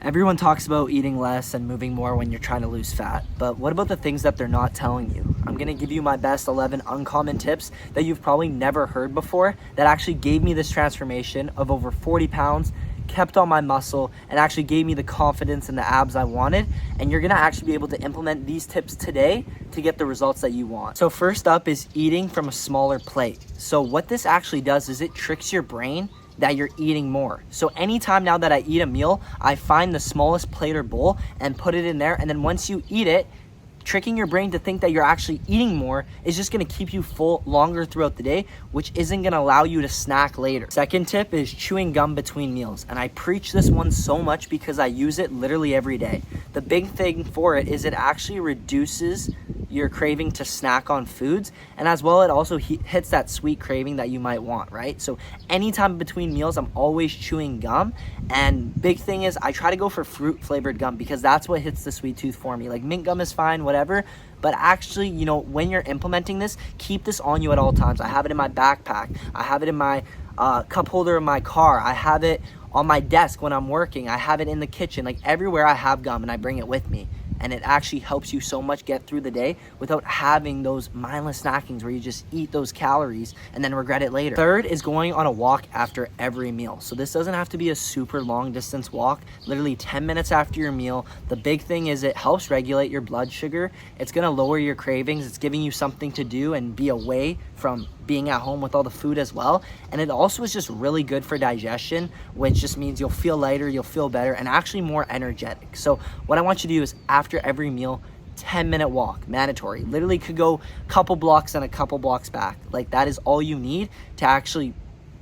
Everyone talks about eating less and moving more when you're trying to lose fat, but what about the things that they're not telling you? I'm gonna give you my best 11 uncommon tips that you've probably never heard before that actually gave me this transformation of over 40 pounds, kept all my muscle, and actually gave me the confidence and the abs I wanted. And you're gonna actually be able to implement these tips today to get the results that you want. So first up is eating from a smaller plate. So what this actually does is it tricks your brain that you're eating more. So anytime now that I eat a meal, I find the smallest plate or bowl and put it in there. And then once you eat it, tricking your brain to think that you're actually eating more is just gonna keep you full longer throughout the day, which isn't gonna allow you to snack later. Second tip is chewing gum between meals. And I preach this one so much because I use it literally every day. The big thing for it is it actually reduces your craving to snack on foods, and as well it also hits that sweet craving that you might want, right? So anytime between meals, I'm always chewing gum. And big thing is I try to go for fruit flavored gum because that's what hits the sweet tooth for me. Like mint gum is fine, whatever, but actually, when you're implementing this, keep this on you at all times. I have it in my backpack, I have it in my cup holder in my car, I have it on my desk when I'm working, I have it in the kitchen. Like everywhere I have gum and I bring it with me. And it actually helps you so much get through the day without having those mindless snackings where you just eat those calories and then regret it later. Third is going on a walk after every meal. So this doesn't have to be a super long distance walk, literally 10 minutes after your meal. The big thing is it helps regulate your blood sugar. It's gonna lower your cravings. It's giving you something to do and be away from being at home with all the food as well. And it also is just really good for digestion, which just means you'll feel lighter, you'll feel better, and actually more energetic. So what I want you to do is after every meal, 10-minute walk, mandatory. Literally could go a couple blocks and a couple blocks back. Like that is all you need to actually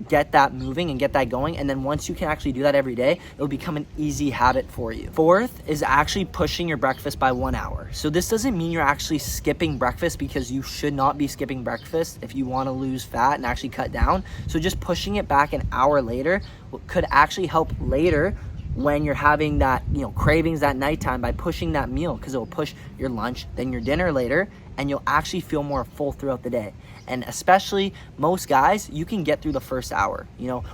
get that moving and get that going. And then once you can actually do that every day, it'll become an easy habit for you. Fourth is actually pushing your breakfast by 1 hour. So this doesn't mean you're actually skipping breakfast, because you should not be skipping breakfast if you want to lose fat and actually cut down. So just pushing it back an hour later could actually help later when you're having that, cravings at nighttime, by pushing that meal, because it will push your lunch, then your dinner later, and you'll actually feel more full throughout the day. And especially most guys, you can get through the first hour.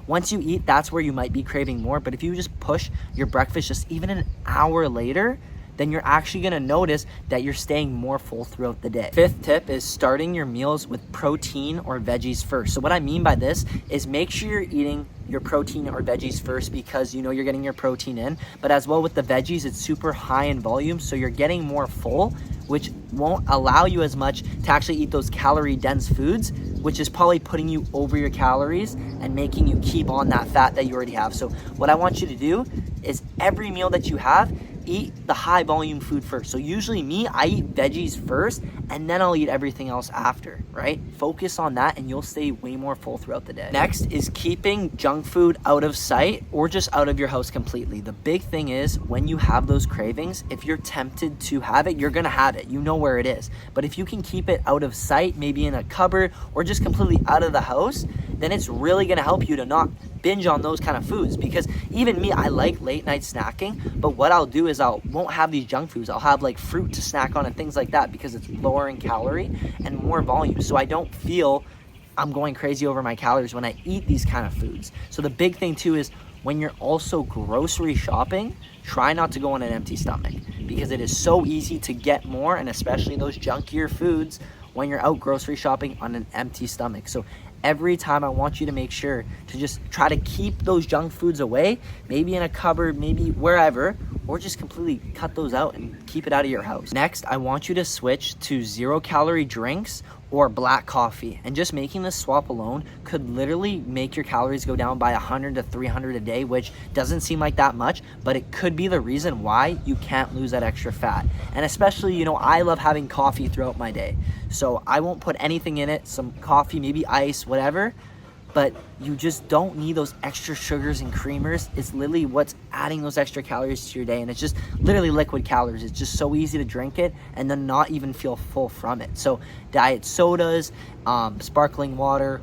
Once you eat, that's where you might be craving more. But if you just push your breakfast just even an hour later, then you're actually gonna notice that you're staying more full throughout the day. Fifth tip is starting your meals with protein or veggies first. So what I mean by this is make sure you're eating your protein or veggies first, because you're getting your protein in, but as well with the veggies, it's super high in volume, so you're getting more full, which won't allow you as much to actually eat those calorie dense foods, which is probably putting you over your calories and making you keep on that fat that you already have. So what I want you to do is every meal that you have, eat the high volume food first. So usually I eat veggies first and then I'll eat everything else after, right? Focus on that and you'll stay way more full throughout the day. Next is keeping junk food out of sight or just out of your house completely. The big thing is when you have those cravings, if you're tempted to have it, you're gonna have it. You know where it is. But if you can keep it out of sight, maybe in a cupboard or just completely out of the house, then it's really gonna help you to not binge on those kind of foods. Because even me, I like late night snacking, but what I'll do is I won't have these junk foods. I'll have like fruit to snack on and things like that, because it's lower in calorie and more volume. So I don't feel I'm going crazy over my calories when I eat these kind of foods. So the big thing too is when you're also grocery shopping, try not to go on an empty stomach, because it is so easy to get more, and especially those junkier foods, when you're out grocery shopping on an empty stomach. So every time I want you to make sure to just try to keep those junk foods away, maybe in a cupboard, maybe wherever, or just completely cut those out and keep it out of your house. Next, I want you to switch to 0-calorie drinks or black coffee. And just making this swap alone could literally make your calories go down by 100 to 300 a day, which doesn't seem like that much, but it could be the reason why you can't lose that extra fat. And especially, I love having coffee throughout my day. So I won't put anything in it, some coffee, maybe ice, whatever, but you just don't need those extra sugars and creamers. It's literally what's adding those extra calories to your day, and it's just literally liquid calories. It's just so easy to drink it and then not even feel full from it. So diet sodas, sparkling water,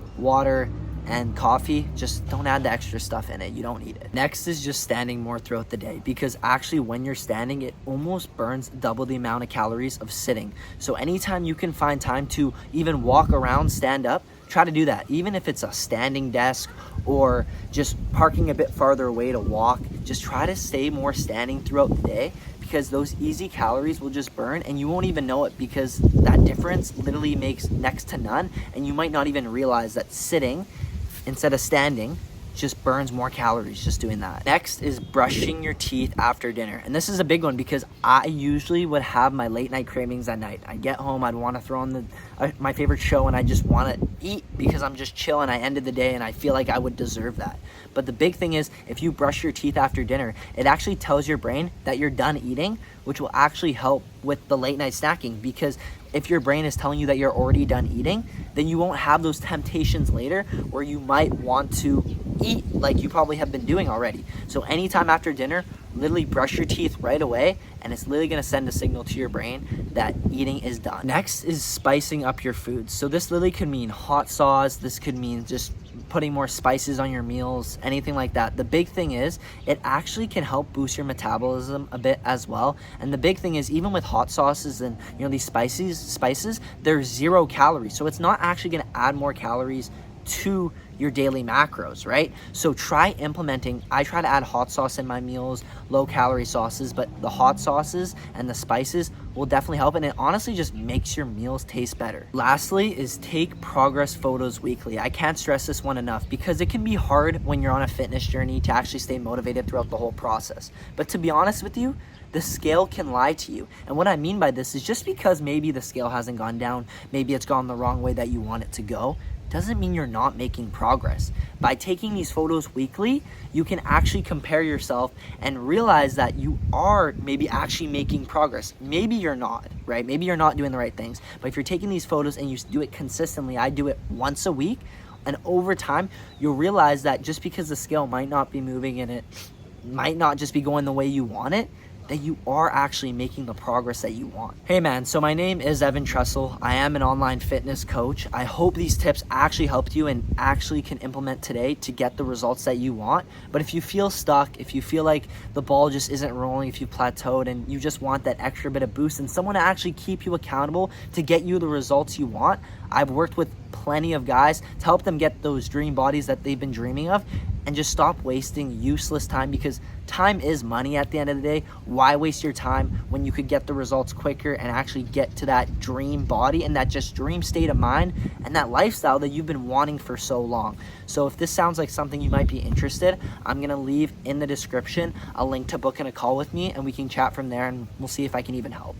and coffee, just don't add the extra stuff in it. You don't need it. Next is just standing more throughout the day, because actually when you're standing, it almost burns double the amount of calories of sitting. So anytime you can find time to even walk around, stand up, try to do that. Even if it's a standing desk or just parking a bit farther away to walk, just try to stay more standing throughout the day, because those easy calories will just burn and you won't even know it, because that difference literally makes next to none, and you might not even realize that sitting instead of standing just burns more calories just doing that. Next is brushing your teeth after dinner. And this is a big one because I usually would have my late night cravings at night. I'd get home, I'd want to throw on my favorite show, and I just want to eat because I'm just chilling. I ended the day and I feel like I would deserve that. But the big thing is, if you brush your teeth after dinner, it actually tells your brain that you're done eating, which will actually help with the late night snacking, because if your brain is telling you that you're already done eating, then you won't have those temptations later where you might want to eat like you probably have been doing already. So anytime after dinner, literally brush your teeth right away, and it's literally going to send a signal to your brain that eating is done. Next is spicing up your foods. So this literally could mean hot sauce, this could mean just putting more spices on your meals, anything like that. The big thing is it actually can help boost your metabolism a bit as well. And the big thing is, even with hot sauces and these spices, they're 0 calories. So it's not actually going to add more calories to your daily macros, right? So try implementing, I try to add hot sauce in my meals, low calorie sauces, but the hot sauces and the spices will definitely help, and it honestly just makes your meals taste better. Lastly is take progress photos weekly. I can't stress this one enough, because it can be hard when you're on a fitness journey to actually stay motivated throughout the whole process. But to be honest with you, the scale can lie to you. And what I mean by this is, just because maybe the scale hasn't gone down, maybe it's gone the wrong way that you want it to go, doesn't mean you're not making progress. By taking these photos weekly, you can actually compare yourself and realize that you are maybe actually making progress. Maybe you're not, right? Maybe you're not doing the right things. But if you're taking these photos and you do it consistently, I do it once a week, and over time, you'll realize that just because the scale might not be moving and it might not just be going the way you want it, that you are actually making the progress that you want. Hey man, so my name is Evan Tressel. I am an online fitness coach. I hope these tips actually helped you and actually can implement today to get the results that you want. But if you feel stuck, if you feel like the ball just isn't rolling, if you plateaued and you just want that extra bit of boost and someone to actually keep you accountable to get you the results you want, I've worked with plenty of guys to help them get those dream bodies that they've been dreaming of, and just stop wasting useless time, because time is money at the end of the day. Why waste your time when you could get the results quicker and actually get to that dream body and that just dream state of mind and that lifestyle that you've been wanting for so long? So if this sounds like something you might be interested, I'm going to leave in the description a link to booking a call with me, and we can chat from there, and we'll see if I can even help.